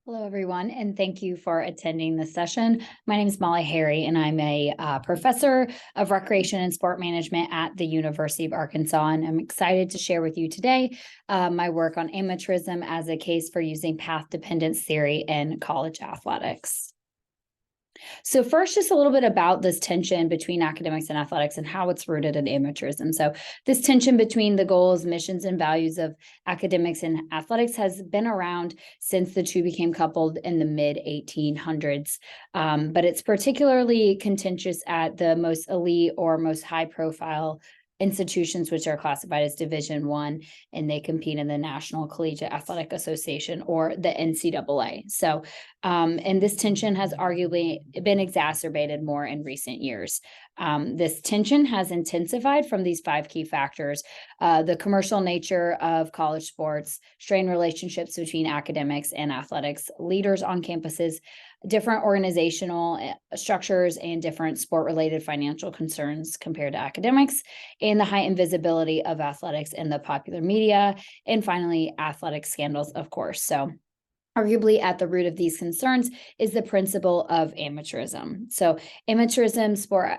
Hello, everyone, and thank you for attending this session. My name is Molly Harry, and I'm a professor of recreation and sport management at the University of Arkansas, and I'm excited to share with you today my work on amateurism as a case for using path dependence theory in college athletics. So first, just a little bit about this tension between academics and athletics and how it's rooted in amateurism. So this tension between the goals, missions, and values of academics and athletics has been around since the two became coupled in the mid-1800s. But it's particularly contentious at the most elite or most high-profile institutions, which are classified as Division I, and they compete in the National Collegiate Athletic Association, or the NCAA. So and this tension has arguably been exacerbated more in recent years. This tension has intensified from these five key factors: the commercial nature of college sports, strained relationships between academics and athletics leaders on campuses, different organizational structures, and different sport-related financial concerns compared to academics, and the high invisibility of athletics in the popular media, and finally, athletic scandals, of course. So arguably at the root of these concerns is the principle of amateurism. So amateurism, sport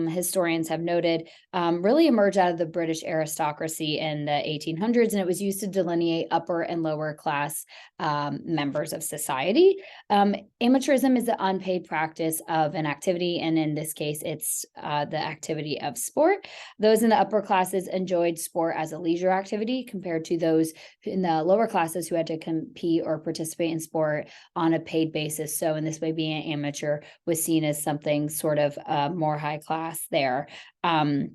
historians have noted, really emerged out of the British aristocracy in the 1800s, and it was used to delineate upper and lower class members of society. Amateurism is the unpaid practice of an activity, and in this case, it's the activity of sport. Those in the upper classes enjoyed sport as a leisure activity compared to those in the lower classes who had to compete or participate in sport on a paid basis. So in this way, being an amateur was seen as something sort of more high class there. The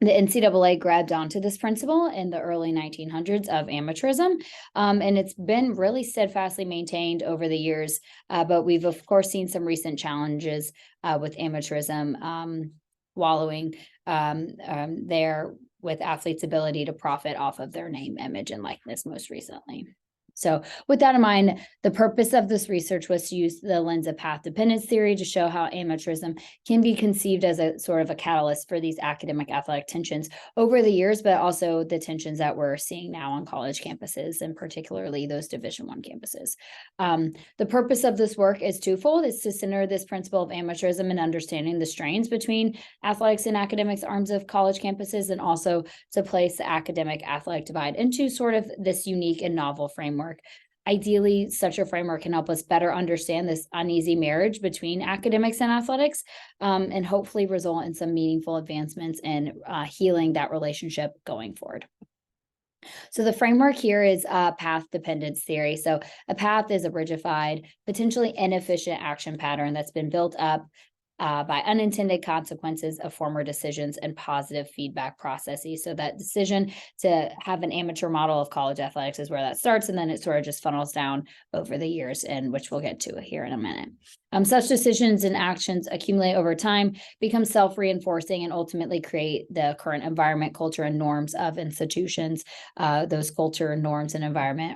NCAA grabbed onto this principle in the early 1900s of amateurism, and it's been really steadfastly maintained over the years. But we've, of course, seen some recent challenges with amateurism wallowing there with athletes' ability to profit off of their name, image, and likeness most recently. So with that in mind, the purpose of this research was to use the lens of path dependence theory to show how amateurism can be conceived as a sort of a catalyst for these academic athletic tensions over the years, but also the tensions that we're seeing now on college campuses, and particularly those Division I campuses. The purpose of this work is twofold. It's to center this principle of amateurism and understanding the strains between athletics and academics arms of college campuses, and also to place the academic athletic divide into sort of this unique and novel framework. Ideally, such a framework can help us better understand this uneasy marriage between academics and athletics, and hopefully result in some meaningful advancements in healing that relationship going forward. So the framework here is path dependence theory. So a path is a rigidified, potentially inefficient action pattern that's been built up by unintended consequences of former decisions and positive feedback processes. So that decision to have an amateur model of college athletics is where that starts, and then it sort of just funnels down over the years, and which we'll get to here in a minute. Such decisions and actions accumulate over time, become self-reinforcing, and ultimately create the current environment, culture, and norms of institutions. Those culture, norms, and environment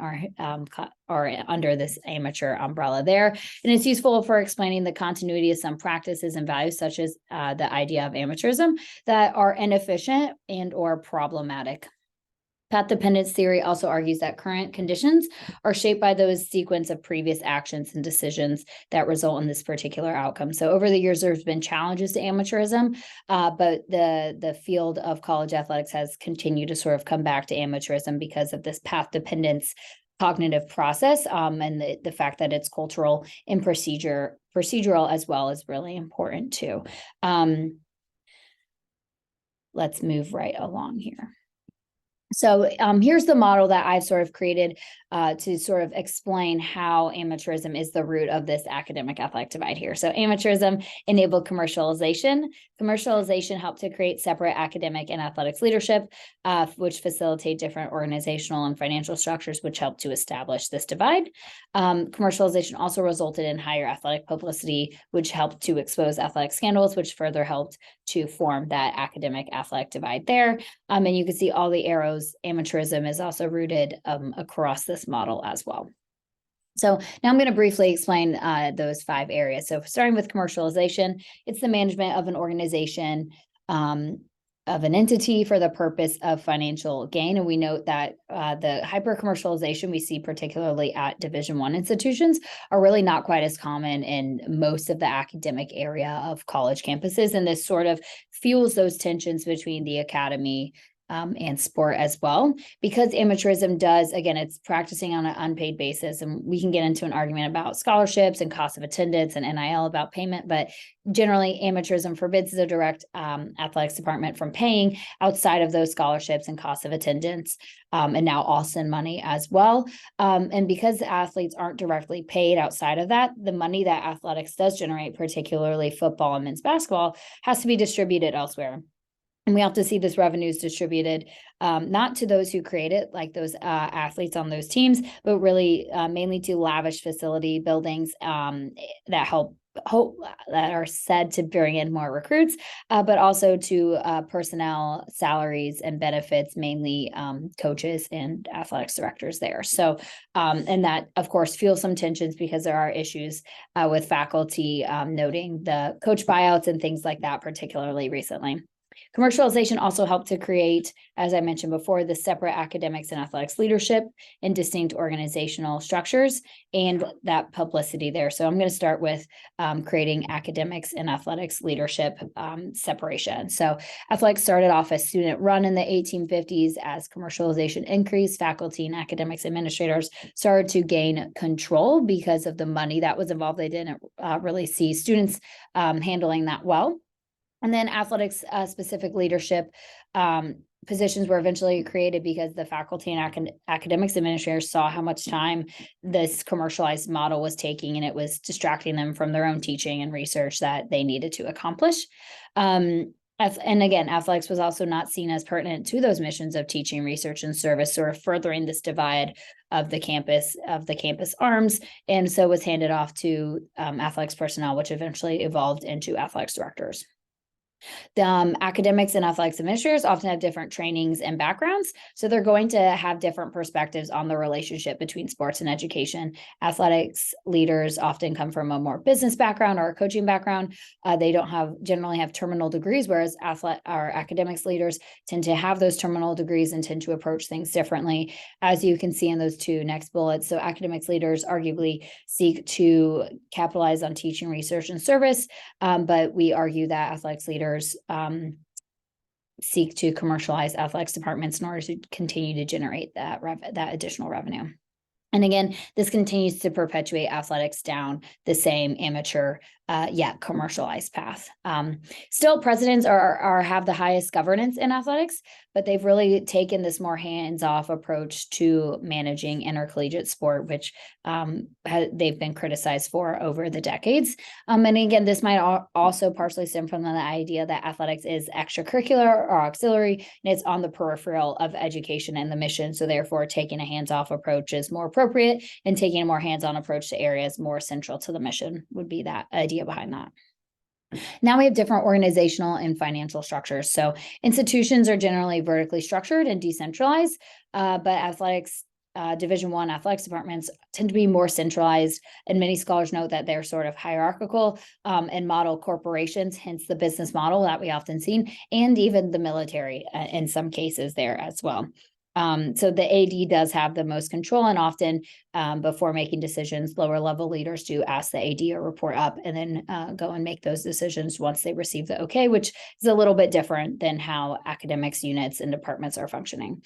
are under this amateur umbrella there. And it's useful for explaining the continuity of some practices and values, such as the idea of amateurism, that are inefficient and or problematic. Path dependence theory also argues that current conditions are shaped by those sequence of previous actions and decisions that result in this particular outcome. So over the years, there's been challenges to amateurism, but the field of college athletics has continued to sort of come back to amateurism because of this path dependence cognitive process, and the fact that it's cultural and procedural as well is really important too. Let's move right along here. So here's the model that I've sort of created to sort of explain how amateurism is the root of this academic athletic divide here. So amateurism enabled commercialization. Commercialization helped to create separate academic and athletics leadership, which facilitate different organizational and financial structures, which help to establish this divide. Commercialization also resulted in higher athletic publicity, which helped to expose athletic scandals, which further helped to form that academic athletic divide there. And you can see all the arrows. Amateurism is also rooted across this model as well. So now I'm going to briefly explain those five areas. So starting with commercialization, it's the management of an organization an entity for the purpose of financial gain. And we note that the hyper-commercialization we see particularly at Division I institutions are really not quite as common in most of the academic area of college campuses. And this sort of fuels those tensions between the academy and sport as well, because amateurism does, again, it's practicing on an unpaid basis. And we can get into an argument about scholarships and cost of attendance and NIL about payment, but generally amateurism forbids the direct athletics department from paying outside of those scholarships and cost of attendance, and now Austin money as well. And because the athletes aren't directly paid outside of that, the money that athletics does generate, particularly football and men's basketball, has to be distributed elsewhere. And we have to see this revenues distributed not to those who create it, like those athletes on those teams, but really mainly to lavish facility buildings that help that are said to bring in more recruits, but also to personnel salaries and benefits, mainly coaches and athletics directors there. So, and that of course fuels some tensions because there are issues with faculty noting the coach buyouts and things like that, particularly recently. Commercialization also helped to create, as I mentioned before, the separate academics and athletics leadership in distinct organizational structures and that publicity there. So I'm going to start with creating academics and athletics leadership separation. So athletics started off as student run in the 1850s. As commercialization increased, faculty and academics administrators started to gain control because of the money that was involved. They didn't really see students handling that well. And then athletics specific leadership positions were eventually created because the faculty and academics administrators saw how much time this commercialized model was taking, and it was distracting them from their own teaching and research that they needed to accomplish. And again, athletics was also not seen as pertinent to those missions of teaching, research, and service, sort of furthering this divide of the campus arms, and so was handed off to athletics personnel, which eventually evolved into athletics directors. The academics and athletics administrators often have different trainings and backgrounds, so they're going to have different perspectives on the relationship between sports and education. Athletics leaders often come from a more business background or a coaching background. They don't generally have terminal degrees, whereas academics leaders tend to have those terminal degrees and tend to approach things differently, as you can see in those two next bullets. So academics leaders arguably seek to capitalize on teaching, research, and service, but we argue that athletics leaders seek to commercialize athletics departments in order to continue to generate that additional revenue. And again, this continues to perpetuate athletics down the same amateur yet commercialized path. Still, presidents have the highest governance in athletics, but they've really taken this more hands-off approach to managing intercollegiate sport, which they've been criticized for over the decades. And again, this might also partially stem from the idea that athletics is extracurricular or auxiliary, and it's on the peripheral of education and the mission. So therefore, taking a hands-off approach is more appropriate, and taking a more hands-on approach to areas more central to the mission would be that idea behind that. Now we have different organizational and financial structures. So institutions are generally vertically structured and decentralized, but athletics, Division I athletics departments tend to be more centralized, and many scholars note that they're sort of hierarchical and model corporations, hence the business model that we often see, and even the military in some cases there as well. So the AD does have the most control, and often before making decisions, lower level leaders do ask the AD or report up and then go and make those decisions once they receive the okay, which is a little bit different than how academics units and departments are functioning.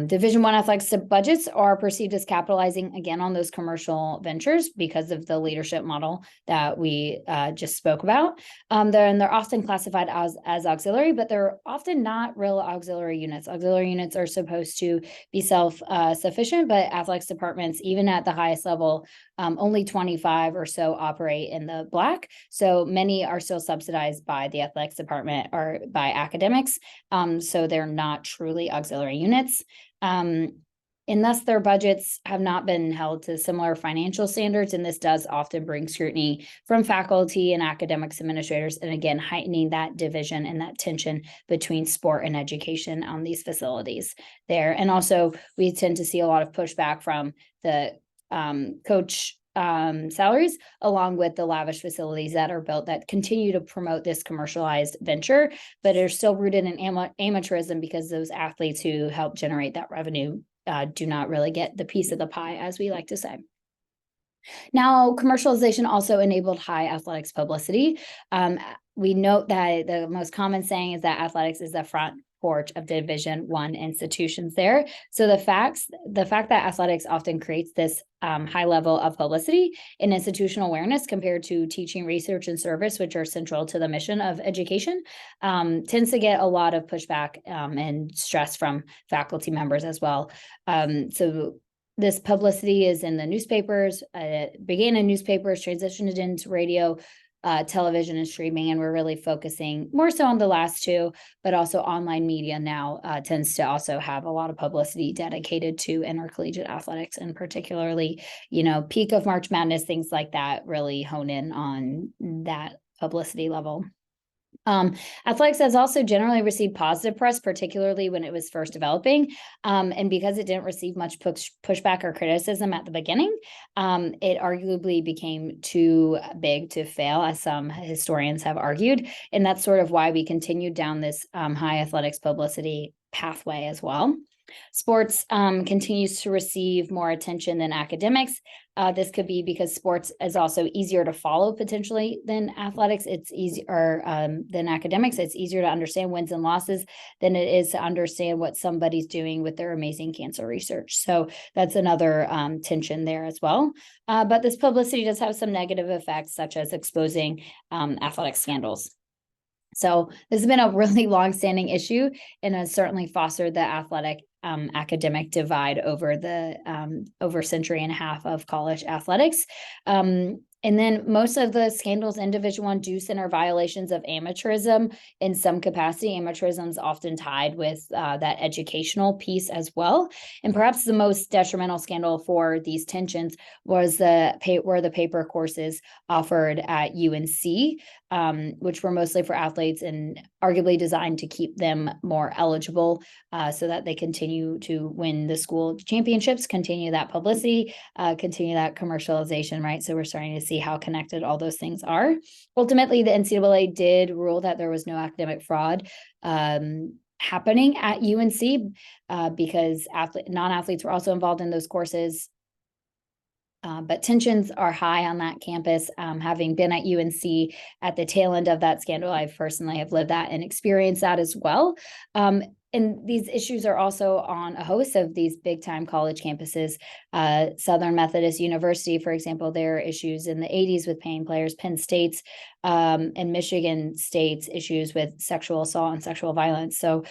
Division I athletics budgets are perceived as capitalizing again on those commercial ventures because of the leadership model that we just spoke about. They're often classified as auxiliary, but they're often not real auxiliary units. Auxiliary units are supposed to be self-sufficient, but athletics departments, even at the highest level, only 25 or so operate in the black. So many are still subsidized by the athletics department or by academics. So they're not truly auxiliary units. And thus their budgets have not been held to similar financial standards, and this does often bring scrutiny from faculty and academics administrators, and again heightening that division and that tension between sport and education on these facilities there. And also we tend to see a lot of pushback from the coach salaries, along with the lavish facilities that are built that continue to promote this commercialized venture, but are still rooted in amateurism, because those athletes who help generate that revenue do not really get the piece of the pie, as we like to say. Now, commercialization also enabled high athletics publicity. We note that the most common saying is that athletics is the front porch of Division I institutions there. So the fact that athletics often creates this high level of publicity and institutional awareness compared to teaching, research, and service, which are central to the mission of education, tends to get a lot of pushback and stress from faculty members as well. So this publicity is in the newspapers, began in newspapers, transitioned into radio, television, and streaming, and we're really focusing more so on the last two, but also online media now tends to also have a lot of publicity dedicated to intercollegiate athletics, and particularly, peak of March Madness, things like that really hone in on that publicity level. Athletics has also generally received positive press, particularly when it was first developing. And because it didn't receive much pushback or criticism at the beginning, it arguably became too big to fail, as some historians have argued. And that's sort of why we continued down this high athletics publicity pathway as well. Sports continues to receive more attention than academics. This could be because sports is also easier to follow potentially than athletics. It's easier than academics. It's easier to understand wins and losses than it is to understand what somebody's doing with their amazing cancer research. So that's another tension there as well. But this publicity does have some negative effects, such as exposing athletic scandals. So this has been a really long-standing issue, and has certainly fostered the athletic academic divide over a century and a half of college athletics. And then most of the scandals in Division I do center violations of amateurism in some capacity. Amateurism is often tied with that educational piece as well. And perhaps the most detrimental scandal for these tensions was where the paper courses offered at UNC, which were mostly for athletes and arguably designed to keep them more eligible so that they continue to win the school championships, continue that publicity, continue that commercialization, right? So we're starting to see how connected all those things are. Ultimately, the NCAA did rule that there was no academic fraud happening at UNC because non-athletes were also involved in those courses. But tensions are high on that campus. Having been at UNC at the tail end of that scandal, I personally have lived that and experienced that as well. And these issues are also on a host of these big time college campuses. Southern Methodist University, for example, there are issues in the 80s with paying players. Penn State's and Michigan State's issues with sexual assault and sexual violence. So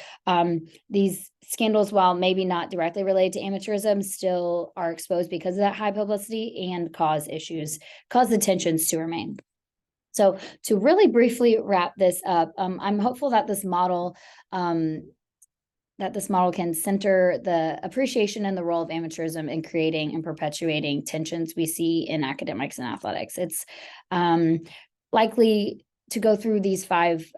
these scandals, while maybe not directly related to amateurism, still are exposed because of that high publicity and cause the tensions to remain. So to really briefly wrap this up, I'm hopeful that this model can center the appreciation and the role of amateurism in creating and perpetuating tensions we see in academics and athletics. It's likely to go through these five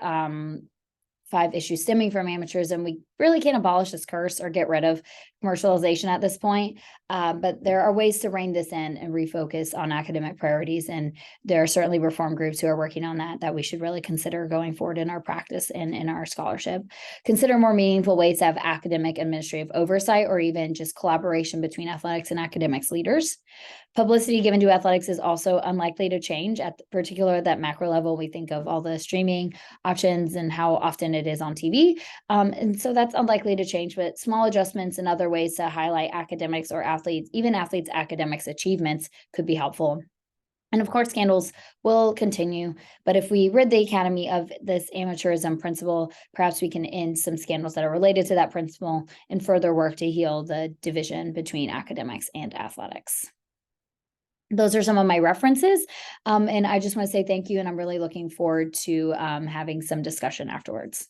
issues stemming from amateurism. We really can't abolish this curse or get rid of commercialization at this point, but there are ways to rein this in and refocus on academic priorities. And there are certainly reform groups who are working on that we should really consider going forward in our practice and in our scholarship. Consider more meaningful ways to have academic administrative oversight, or even just collaboration between athletics and academics leaders. Publicity given to athletics is also unlikely to change, particularly at that macro level. We think of all the streaming options and how often it is on TV. And so that's unlikely to change, but small adjustments and other ways to highlight academics or athletes' academics achievements could be helpful. And of course, scandals will continue, but if we rid the academy of this amateurism principle, perhaps we can end some scandals that are related to that principle and further work to heal the division between academics and athletics. Those are some of my references, and I just want to say thank you, and I'm really looking forward to having some discussion afterwards.